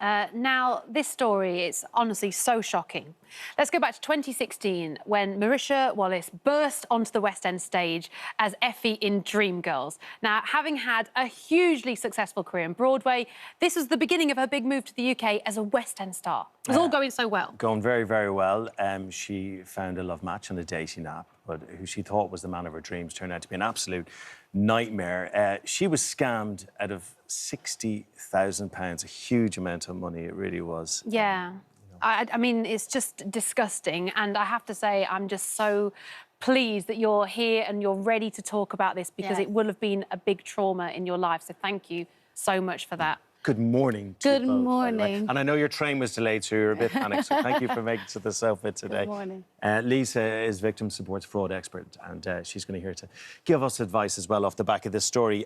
Now, this story is honestly so shocking. Let's go back to 2016 when Marisha Wallace burst onto the West End stage as Effie in Dreamgirls. Now, having had a hugely successful career in Broadway, this was the beginning of her big move to the UK as a West End star. It was all going so well. Going very, very well. She found a love match on a dating app, but who she thought was the man of her dreams turned out to be an absolute nightmare. She was scammed out of £60,000, a huge amount of money, it really was. Yeah. I mean, it's just disgusting. And I have to say, I'm just so pleased that you're here and you're ready to talk about this because it will have been a big trauma in your life. So thank you so much for that. Good morning to you both, Good morning. And I know your train was delayed, so you're a bit panicked, so thank you for making it to the sofa today. Good morning. Lisa is victim supports fraud expert, and she's going to here to give us advice as well off the back of this story.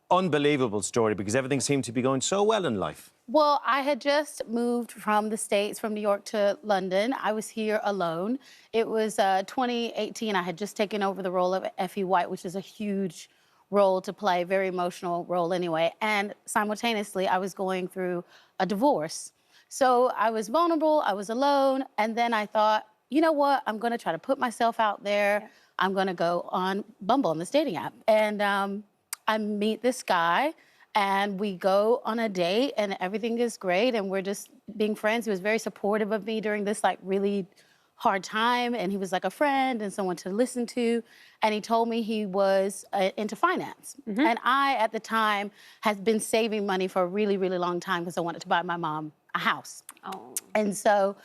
Unbelievable story, because everything seemed to be going so well in life. Well, I had just moved from the States, from New York to London. I was here alone. It was 2018. I had just taken over the role of Effie White, which is a huge role to play, very emotional role anyway. And simultaneously, I was going through a divorce. So I was vulnerable, I was alone. And then I thought, you know what? I'm going to try to put myself out there. Yeah. I'm going to go on Bumble, on this dating app. And I meet this guy. And we go on a date and everything is great and we're just being friends. He was very supportive of me during this like really hard time and he was like a friend and someone to listen to. And he told me he was into finance. Mm-hmm. And I, at the time, had been saving money for a really, really long time because I wanted to buy my mom a house. Oh. And so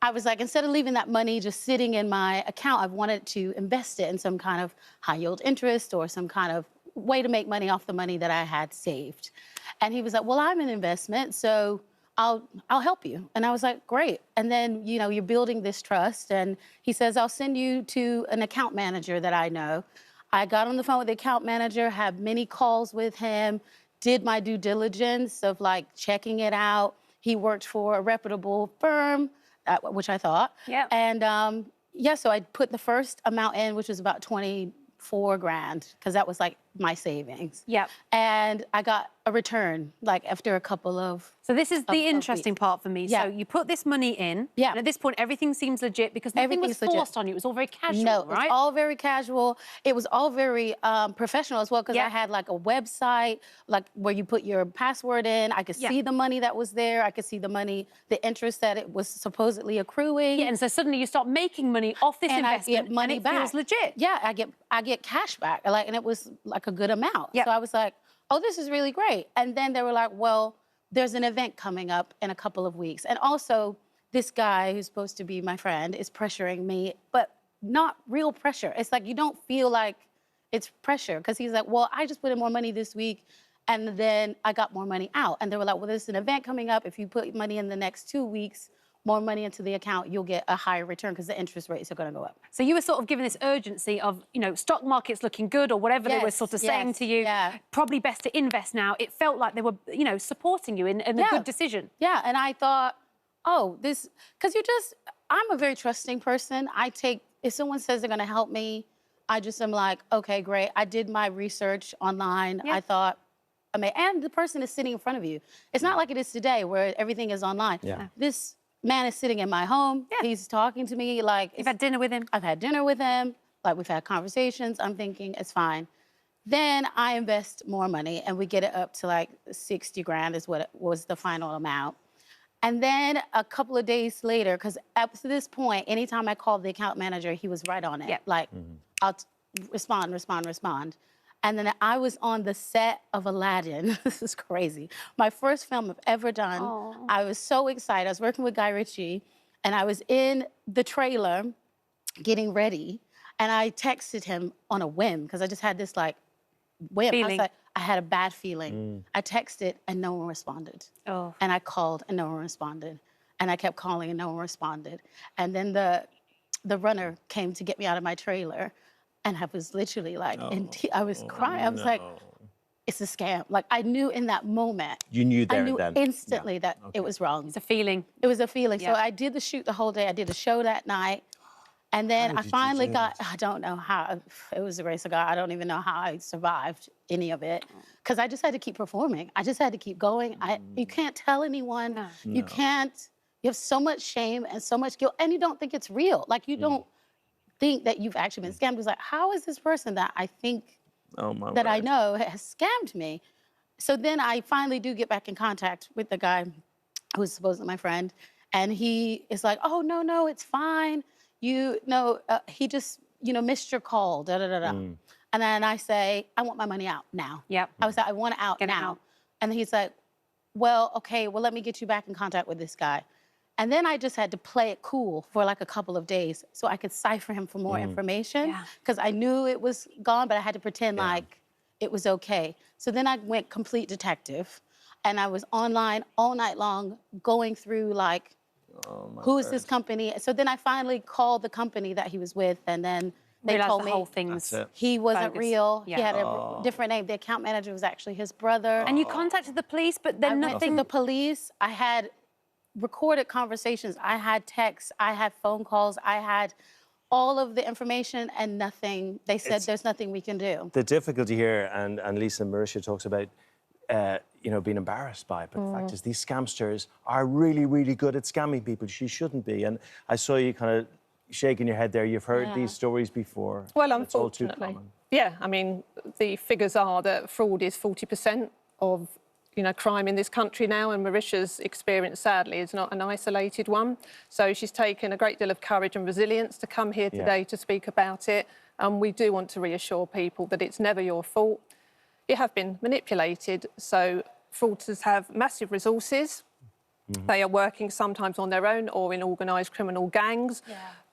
I was like, instead of leaving that money just sitting in my account, I wanted to invest it in some kind of high yield interest or some kind of way to make money off the money that I had saved. And he was like, well, I'm an investment, so I'll help you. And I was like, great. And then, you know, you're building this trust. And he says, I'll send you to an account manager that I know. I got on the phone with the account manager, had many calls with him, did my due diligence of like checking it out. He worked for a reputable firm, which I thought. Yeah. And yeah, so I put the first amount in, which was about 24 grand, because that was like my savings. Yep. And I got a return, like after a couple of So this is the interesting part for me. Yeah. So you put this money in, yeah. And at this point, everything seems legit because nothing was forced on you. It was all very casual, no, right? It was all very casual. It was all very professional as well because I had like a website, like where you put your password in. I could see the money that was there. I could see the money, the interest that it was supposedly accruing. Yeah, and so suddenly you start making money off this investment I get money and it back. feels legit. Yeah, I get cash back, like, and it was like a good amount. Yep. So I was like, oh, this is really great. And then they were like, well, there's an event coming up in a couple of weeks. And also, this guy who's supposed to be my friend is pressuring me, but not real pressure. It's like you don't feel like it's pressure because he's like, well, I just put in more money this week and then I got more money out. And they were like, well, there's an event coming up. If you put money in the next 2 weeks, more money into the account, you'll get a higher return because the interest rates are going to go up. So you were sort of given this urgency of, you know, stock market's looking good or whatever they were sort of saying to you. Yeah. Probably best to invest now. It felt like they were, you know, supporting you in a good decision. Yeah, and I thought, oh, this, because I'm a very trusting person. If someone says they're going to help me, I just am like, okay, great. I did my research online. Yeah. I thought, and the person is sitting in front of you. It's not like it is today where everything is online. Yeah. This man is sitting in my home. Yeah. He's talking to me like... You've had dinner with him? I've had dinner with him. Like, we've had conversations. I'm thinking, it's fine. Then I invest more money, and we get it up to, like, 60 grand is what was the final amount. And then a couple of days later, because up to this point, anytime I called the account manager, he was right on it. Yep. Like, I'll respond. And then I was on the set of Aladdin. This is crazy. My first film I've ever done. Aww. I was so excited. I was working with Guy Ritchie, and I was in the trailer getting ready, and I texted him on a whim, because I just had this, like, whim. I was like, I had a bad feeling. I texted, and no one responded. Oh. And I called, and no one responded. And I kept calling, and no one responded. And then the runner came to get me out of my trailer. And I was literally like, I was crying. I was like, it's a scam. Like, I knew in that moment. You knew there and then? I knew instantly that it was wrong. It's a feeling. It was a feeling. Yeah. So I did the shoot the whole day. I did a show that night. And then How I did you finally do got, this? I don't know how, it was the grace of God. I don't even know how I survived any of it. Because I just had to keep performing. I just had to keep going. You can't tell anyone. No. You can't, you have so much shame and so much guilt, and you don't think it's real. Like, you don't think that you've actually been scammed. It's like, how is this person that I think Oh, my that I word. know has scammed me? So then I finally do get back in contact with the guy who's supposedly my friend, and he is like, "Oh, no, it's fine. You know, he just, missed your call, da da da da." And then I say, "I want my money out now." Yep. I was like, "I want it out Get it now." out. And he's like, "Well, okay, well, let me get you back in contact with this guy." And then I just had to play it cool for like a couple of days so I could cipher him for more information, Yeah. because I knew it was gone, but I had to pretend like it was okay. So then I went complete detective, and I was online all night long going through like, who is this company? So then I finally called the company that he was with, and then they Realised told the me whole thing's That's it. he wasn't bogus. real. Yeah. He had a different name. The account manager was actually his brother. And you contacted the police, but then I went nothing. to the police. I had recorded conversations. I had texts. I had phone calls. I had all of the information, and nothing. They said there's nothing we can do. The difficulty here, and Lisa and Marisha talks about, being embarrassed by it. But the fact is, these scamsters are really, really good at scamming people. She shouldn't be. And I saw you kind of shaking your head there. You've heard these stories before. Well, It's all too unfortunately. common. Yeah, I mean, the figures are that fraud is 40% of, crime in this country now, and Marisha's experience, sadly, is not an isolated one. So she's taken a great deal of courage and resilience to come here today to speak about it. And we do want to reassure people that it's never your fault. You have been manipulated. So fraudsters have massive resources. They are working sometimes on their own or in organised criminal gangs,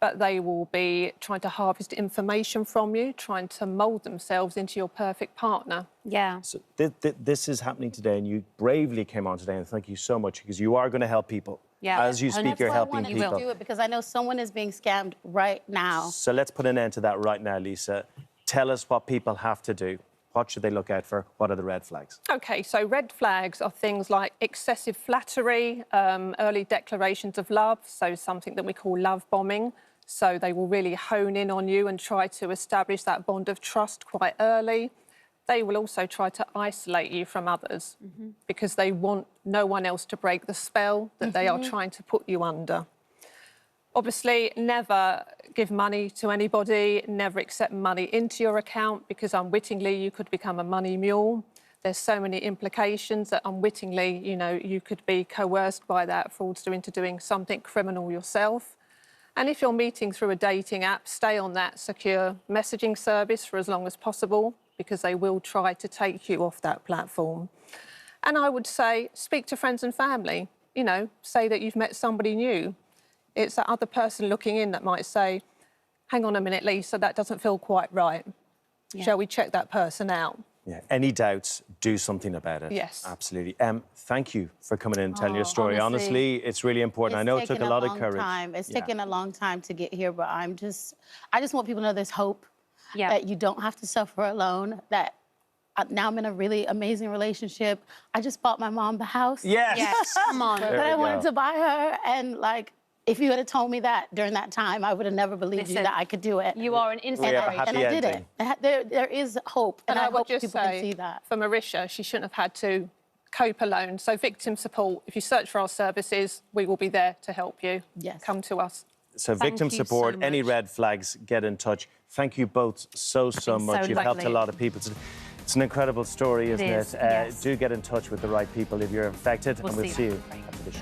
but they will be trying to harvest information from you, trying to mould themselves into your perfect partner. Yeah. So this is happening today, and you bravely came on today, and thank you so much, because you are going to help people. Yeah. As you speak, you're I helping wanted people. to do it because I know someone is being scammed right now. So let's put an end to that right now, Lisa. Tell us what people have to do. What should they look out for? What are the red flags? OK, so red flags are things like excessive flattery, early declarations of love, so something that we call love bombing. So they will really hone in on you and try to establish that bond of trust quite early. They will also try to isolate you from others because they want no one else to break the spell that they are trying to put you under. Obviously, never give money to anybody, never accept money into your account, because unwittingly you could become a money mule. There's so many implications that unwittingly, you could be coerced by that fraudster into doing something criminal yourself. And if you're meeting through a dating app, stay on that secure messaging service for as long as possible, because they will try to take you off that platform. And I would say, speak to friends and family. Say that you've met somebody new. It's that other person looking in that might say, hang on a minute, Lisa, that doesn't feel quite right. Shall we check that person out? Yeah. Any doubts, do something about it. Yes. Absolutely. Thank you for coming in and telling your story. Honestly, Honestly, it's really important. I know it took a lot of courage. It's taken a long time to get here, but I just want people to know there's hope. Yeah. That you don't have to suffer alone. That now I'm in a really amazing relationship. I just bought my mom the house. Yes. Yes. Come on. That I wanted to buy her, and if you had told me that during that time, I would have never believed you that I could do it. You are an We have a inspiration. happy And I did ending. it. There is hope, and I would hope just people say, can see that. for Marisha, she shouldn't have had to cope alone. So victim support, if you search for our services, we will be there to help you. Yes. Come to us. So Thank victim you support, so any much. red flags, get in touch. Thank you both so been much. so You've helped a lovely. lot of people. It's an incredible story, isn't is, it? yes. Do get in touch with the right people if you're affected, We'll and we'll see see you. you after the show.